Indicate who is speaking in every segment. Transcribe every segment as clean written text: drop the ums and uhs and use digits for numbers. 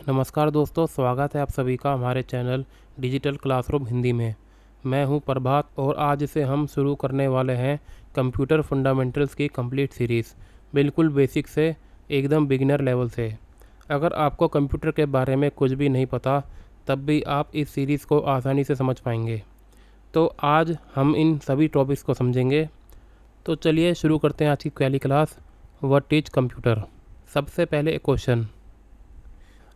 Speaker 1: नमस्कार दोस्तों, स्वागत है आप सभी का हमारे चैनल डिजिटल क्लासरूम हिंदी में। मैं हूं प्रभात और आज से हम शुरू करने वाले हैं कंप्यूटर फंडामेंटल्स की कंप्लीट सीरीज़, बिल्कुल बेसिक से एकदम बिगिनर लेवल से। अगर आपको कंप्यूटर के बारे में कुछ भी नहीं पता तब भी आप इस सीरीज़ को आसानी से समझ पाएंगे। तो आज हम इन सभी टॉपिक्स को समझेंगे। तो चलिए शुरू करते हैं आज की पहली क्लास, व्हाट इज कंप्यूटर। सबसे पहले एक क्वेश्चन,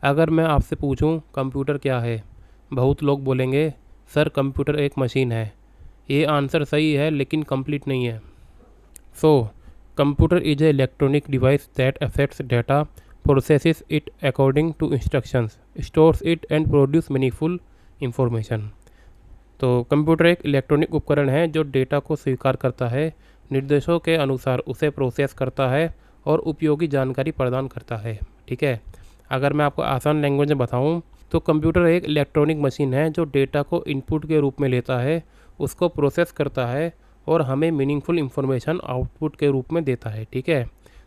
Speaker 1: अगर मैं आपसे पूछूं कंप्यूटर क्या है, बहुत लोग बोलेंगे सर कंप्यूटर एक मशीन है। ये आंसर सही है लेकिन कंप्लीट नहीं है। So computer is a electronic device that accepts data, processes it according to instructions, stores it and produce meaningful information. तो कंप्यूटर एक इलेक्ट्रॉनिक उपकरण है जो डेटा को स्वीकार करता है, निर्देशों के अनुसार उसे प्रोसेस करता है और उपयोगी जानकारी प्रदान करता है। ठीक है, अगर मैं आपको आसान लैंग्वेज में बताऊं तो कंप्यूटर एक इलेक्ट्रॉनिक मशीन है जो डेटा को इनपुट के रूप में लेता है, उसको प्रोसेस करता है और हमें मीनिंगफुल इंफॉर्मेशन आउटपुट के रूप में देता है। ठीक है,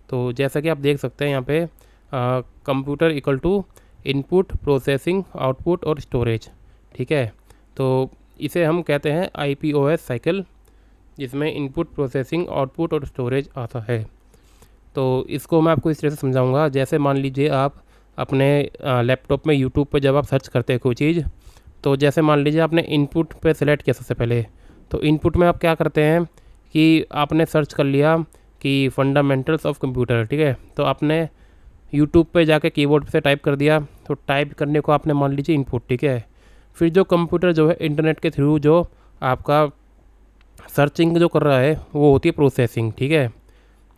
Speaker 1: तो जैसा कि आप देख सकते हैं यहाँ पे computer equal to input, processing, output और स्टोरेज। ठीक है, तो इसे हम कहते हैं IPOS साइकिल, जिसमें इनपुट, प्रोसेसिंग, आउटपुट और स्टोरेज आता है। तो इसको मैं आपको इस तरह से समझाऊंगा, जैसे मान लीजिए आप अपने लैपटॉप में यूट्यूब पे जब आप सर्च करते हैं कोई चीज़, तो जैसे मान लीजिए आपने इनपुट पे सेलेक्ट किया सबसे पहले, तो इनपुट में आप क्या करते हैं कि आपने सर्च कर लिया कि फंडामेंटल्स ऑफ कंप्यूटर। ठीक है, तो आपने यूट्यूब पे जाके कीबोर्ड से टाइप कर दिया, तो टाइप करने को आपने मान लीजिए इनपुट। ठीक है, फिर जो कंप्यूटर जो है इंटरनेट के थ्रू जो आपका सर्चिंग जो कर रहा है वो होती है प्रोसेसिंग। ठीक है,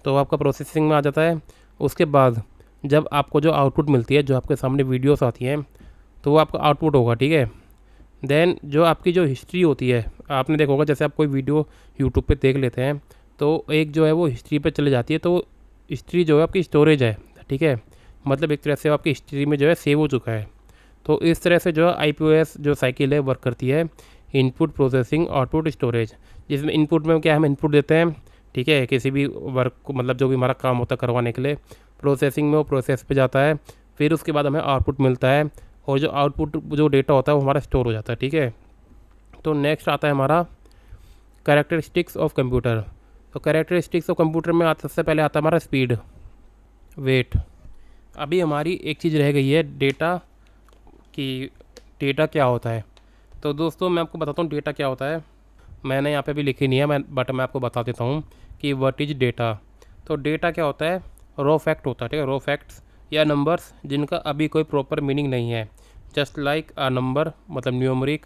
Speaker 1: तो आपका प्रोसेसिंग में आ जाता है। उसके बाद जब आपको जो आउटपुट मिलती है, जो आपके सामने वीडियोस आती हैं, तो वो आपका आउटपुट होगा। ठीक है, देन जो आपकी जो हिस्ट्री होती है, आपने देखा होगा जैसे आप कोई वीडियो यूट्यूब पे देख लेते हैं तो एक जो है वो हिस्ट्री पे चले जाती है, तो हिस्ट्री जो है आपकी स्टोरेज है। ठीक है, मतलब एक तरह से आपकी हिस्ट्री में जो है सेव हो चुका है। तो इस तरह से जो है IPOS जो साइकिल है वर्क करती है, इनपुट, प्रोसेसिंग, आउटपुट, स्टोरेज। जिसमें इनपुट में क्या हम इनपुट देते हैं, ठीक है, किसी भी वर्क को, मतलब जो भी हमारा काम होता है करवाने के लिए। प्रोसेसिंग में वो प्रोसेस पे जाता है, फिर उसके बाद हमें आउटपुट मिलता है और जो आउटपुट जो डेटा होता है वो हमारा स्टोर हो जाता है। ठीक है, तो नेक्स्ट आता है हमारा कैरेक्टरिस्टिक्स ऑफ कंप्यूटर। तो कैरेक्टरिस्टिक्स ऑफ कंप्यूटर में सबसे पहले आता है हमारा स्पीड, वेट। अभी हमारी एक चीज़ रह गई है डेटा की, डेटा क्या होता है। तो दोस्तों मैं आपको बताता हूँ डेटा क्या होता है। मैंने यहाँ पे भी लिखी नहीं है बट मैं आपको बता देता हूँ कि व्हाट इज डेटा। तो डेटा क्या होता है, रॉ फैक्ट होता है। ठीक है, रॉ फैक्ट्स या नंबर्स जिनका अभी कोई प्रॉपर मीनिंग नहीं है। जस्ट लाइक अ नंबर, मतलब न्यूमरिक,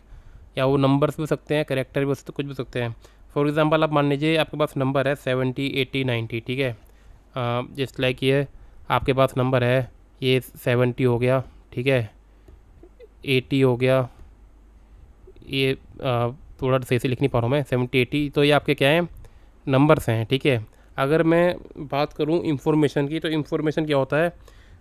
Speaker 1: या वो नंबर्स भी हो सकते हैं, करेक्टर भी हो सकते, कुछ भी हो सकते हैं। फॉर एग्जांपल आप मान लीजिए आपके पास नंबर है 70, 80, 90। ठीक है, जस्ट लाइक ये आपके पास नंबर है, ये 70 हो गया, ठीक है, 80 हो गया, ये थोड़ा सही से लिख नहीं पा रहा हूँ मैं, 70, 80, तो ये आपके क्या हैं, नंबर्स हैं। ठीक है, अगर मैं बात करूँ इंफॉर्मेशन की, तो इंफॉर्मेशन क्या होता है,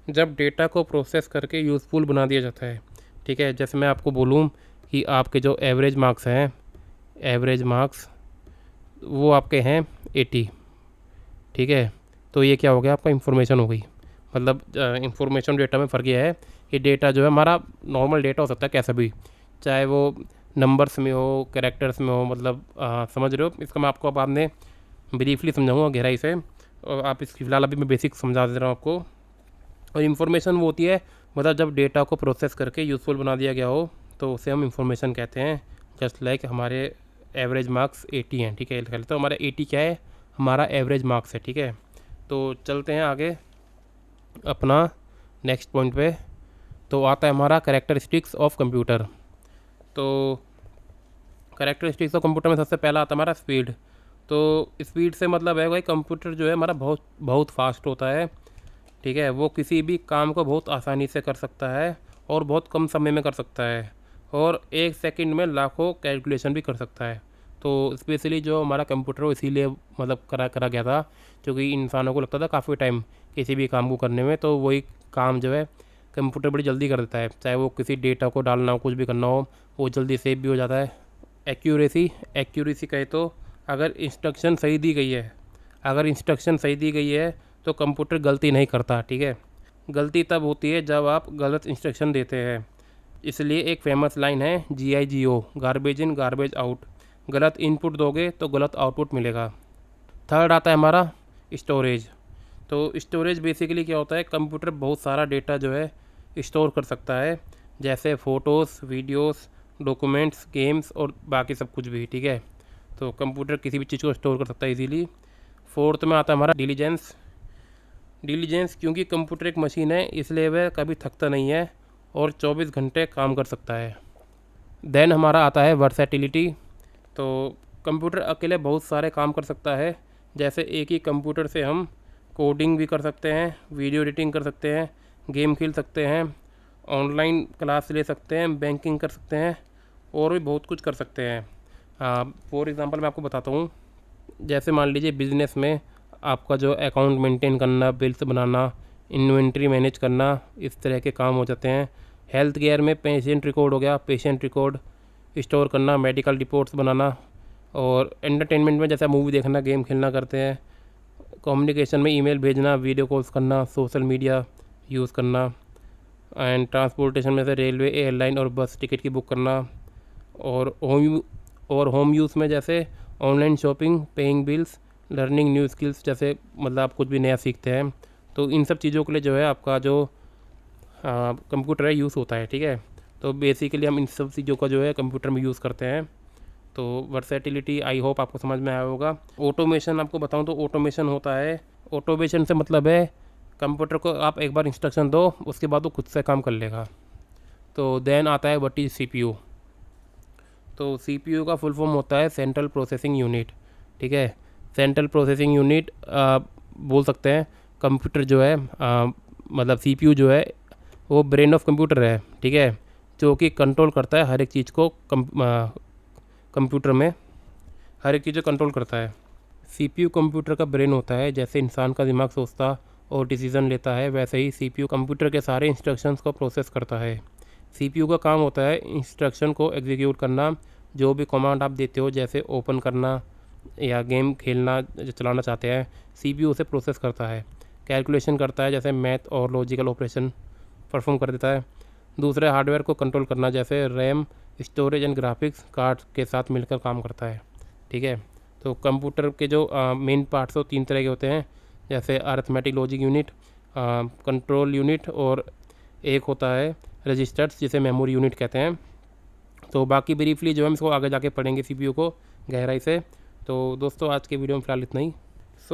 Speaker 1: जब डेटा को प्रोसेस करके यूज़फुल बना दिया जाता है। ठीक है, जैसे मैं आपको बोलूँ कि आपके जो एवरेज मार्क्स हैं, एवरेज मार्क्स वो आपके हैं 80। ठीक है, तो ये क्या हो गया, आपका इंफॉर्मेशन हो गई। मतलब इंफॉर्मेशन डेटा में फ़र्क ये है कि डेटा जो है हमारा नॉर्मल डेटा हो सकता है कैसा भी, चाहे वो नंबर्स में हो, कैरेक्टर्स में हो, मतलब समझ रहे हो। इसका मैं आपको अब आपने ब्रीफली समझाऊंगा गहराई से, और आप इसकी फ़िलहाल अभी मैं बेसिक समझा दे रहा हूँ आपको। और इन्फॉर्मेशन वो होती है, मतलब जब डेटा को प्रोसेस करके यूज़फुल बना दिया गया हो तो उसे हम इंफॉर्मेशन कहते हैं। जस्ट लाइक हमारे एवरेज मार्क्स 80 हैं। ठीक है, तो हमारा 80 क्या है, हमारा एवरेज मार्क्स है। ठीक है, तो चलते हैं आगे अपना नेक्स्ट पॉइंट पे। तो आता है हमारा कैरेक्टरिस्टिक्स ऑफ कंप्यूटर। तो कैरेक्टरिस्टिक्स ऑफ कंप्यूटर में सबसे पहला आता है हमारा स्पीड। तो स्पीड से मतलब है भाई कंप्यूटर जो है हमारा बहुत बहुत फास्ट होता है। ठीक है, वो किसी भी काम को बहुत आसानी से कर सकता है और बहुत कम समय में कर सकता है, और एक सेकंड में लाखों कैलकुलेशन भी कर सकता है। तो स्पेशली जो हमारा कंप्यूटर वो इसीलिए मतलब करा गया था, क्योंकि इंसानों को लगता था काफ़ी टाइम किसी भी काम को करने में, तो वही काम जो है कंप्यूटर बड़ी जल्दी कर देता है। चाहे वो किसी डेटा को डालना हो, कुछ भी करना हो, वो जल्दी सेव भी हो जाता है। एक्यूरेसी कहे तो अगर इंस्ट्रक्शन सही दी गई है, अगर इंस्ट्रक्शन सही दी गई है तो कंप्यूटर गलती नहीं करता। ठीक है, गलती तब होती है जब आप गलत इंस्ट्रक्शन देते हैं। इसलिए एक फेमस लाइन है GIGO, garbage in garbage out. गलत इनपुट दोगे तो गलत आउटपुट मिलेगा। थर्ड आता है हमारा स्टोरेज। तो स्टोरेज बेसिकली क्या होता है, कंप्यूटर बहुत सारा डेटा जो है स्टोर कर सकता है, जैसे फ़ोटोज़, वीडियोस, डॉक्यूमेंट्स, गेम्स और बाकी सब कुछ भी, ठीक है। तो कंप्यूटर किसी भी चीज़ को स्टोर कर सकता है इजीली। फोर्थ में आता है हमारा डिलीजेंस, क्योंकि कंप्यूटर एक मशीन है इसलिए वह कभी थकता नहीं है और 24 घंटे काम कर सकता है। देन हमारा आता है वर्सेटिलिटी। तो कंप्यूटर अकेले बहुत सारे काम कर सकता है, जैसे एक ही कंप्यूटर से हम कोडिंग भी कर सकते हैं, वीडियो एडिटिंग कर सकते हैं, गेम खेल सकते हैं, ऑनलाइन क्लास ले सकते हैं, बैंकिंग कर सकते हैं और भी बहुत कुछ कर सकते हैं। फॉर एग्ज़ाम्पल मैं आपको बताता हूँ, जैसे मान लीजिए बिज़नेस में आपका जो अकाउंट मेंटेन करना, बिल्स बनाना, इन्वेंट्री मैनेज करना, इस तरह के काम हो जाते हैं। हेल्थ केयर में पेशेंट रिकॉर्ड हो गया, पेशेंट रिकॉर्ड स्टोर करना, मेडिकल रिपोर्ट्स बनाना। और एंटरटेनमेंट में जैसा मूवी देखना, गेम खेलना करते हैं। कम्युनिकेशन में ईमेल भेजना, वीडियो कॉल्स करना, सोशल मीडिया यूज़ करना। एंड ट्रांसपोर्टेशन में से रेलवे, एयरलाइन और बस टिकट की बुक करना। और होम यूज़ में जैसे online shopping, paying bills, learning new skills, जैसे मतलब आप कुछ भी नया सीखते हैं तो इन सब चीज़ों के लिए जो है आपका जो कंप्यूटर है यूज़ होता है, ठीक है। तो बेसिकली हम इन सब चीज़ों का जो है कंप्यूटर में यूज़ करते हैं। तो वर्सेटिलिटी आई होप आपको समझ में आया होगा। ऑटोमेशन आपको बताऊं तो ऑटोमेशन होता है, ऑटोमेशन से मतलब है कंप्यूटर को आप एक बार इंस्ट्रक्शन दो, उसके बाद वो खुद से काम कर लेगा। तो देन आता है व्हाट इज़ CPU। तो CPU का फुल फॉर्म होता है सेंट्रल प्रोसेसिंग यूनिट, ठीक है। सेंट्रल प्रोसेसिंग यूनिट बोल सकते हैं। कंप्यूटर जो है मतलब CPU जो है वो ब्रेन ऑफ कंप्यूटर है, ठीक है, जो कि कंट्रोल करता है हर एक चीज़ को। कंप्यूटर में हर एक चीज़ को कंट्रोल करता है। CPU कंप्यूटर का ब्रेन होता है, जैसे इंसान का दिमाग सोचता और डिसीज़न लेता है, वैसे ही CPU कंप्यूटर के सारे इंस्ट्रक्शंस को प्रोसेस करता है। CPU का काम होता है इंस्ट्रक्शन को एग्जीक्यूट करना, जो भी कमांड आप देते हो, जैसे ओपन करना या गेम खेलना जो चलाना चाहते हैं, CPU उसे प्रोसेस करता है। कैलकुलेशन करता है, जैसे मैथ और लॉजिकल ऑपरेशन परफॉर्म कर देता है। दूसरे हार्डवेयर को कंट्रोल करना, जैसे RAM, storage and graphics card के साथ मिलकर काम करता है, ठीक है। तो कंप्यूटर के जो मेन पार्ट्स हो 3 तरह के होते हैं, जैसे arithmetic logic unit, control unit और एक होता है रजिस्टर्स, जिसे मेमोरी यूनिट कहते हैं। तो बाकी ब्रीफली जो है हम इसको आगे जाके पढ़ेंगे CPU को गहराई से। तो दोस्तों आज के वीडियो में फ़िलहाल इतना ही।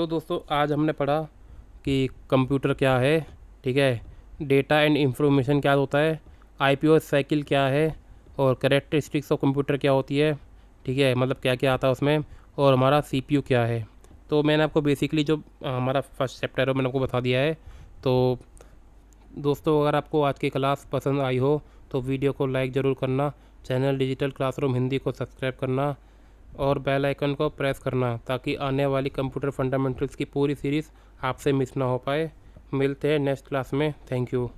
Speaker 1: दोस्तों आज हमने पढ़ा कि कंप्यूटर क्या है, ठीक है, डेटा एंड इंफॉर्मेशन क्या होता है, IPO साइकिल क्या है और कैरेक्टरिस्टिक्स ऑफ कंप्यूटर क्या होती है, ठीक है, मतलब क्या क्या आता है उसमें, और हमारा CPU क्या है। तो मैंने आपको बेसिकली जो हमारा फर्स्ट चैप्टर है मैंने आपको बता दिया है। तो दोस्तों अगर आपको आज की क्लास पसंद आई हो तो वीडियो को लाइक ज़रूर करना, चैनल डिजिटल क्लासरूम हिंदी को सब्सक्राइब करना और बेल आइकन को प्रेस करना, ताकि आने वाली कंप्यूटर फंडामेंटल्स की पूरी सीरीज़ आपसे मिस ना हो पाए। मिलते हैं नेक्स्ट क्लास में। Thank you.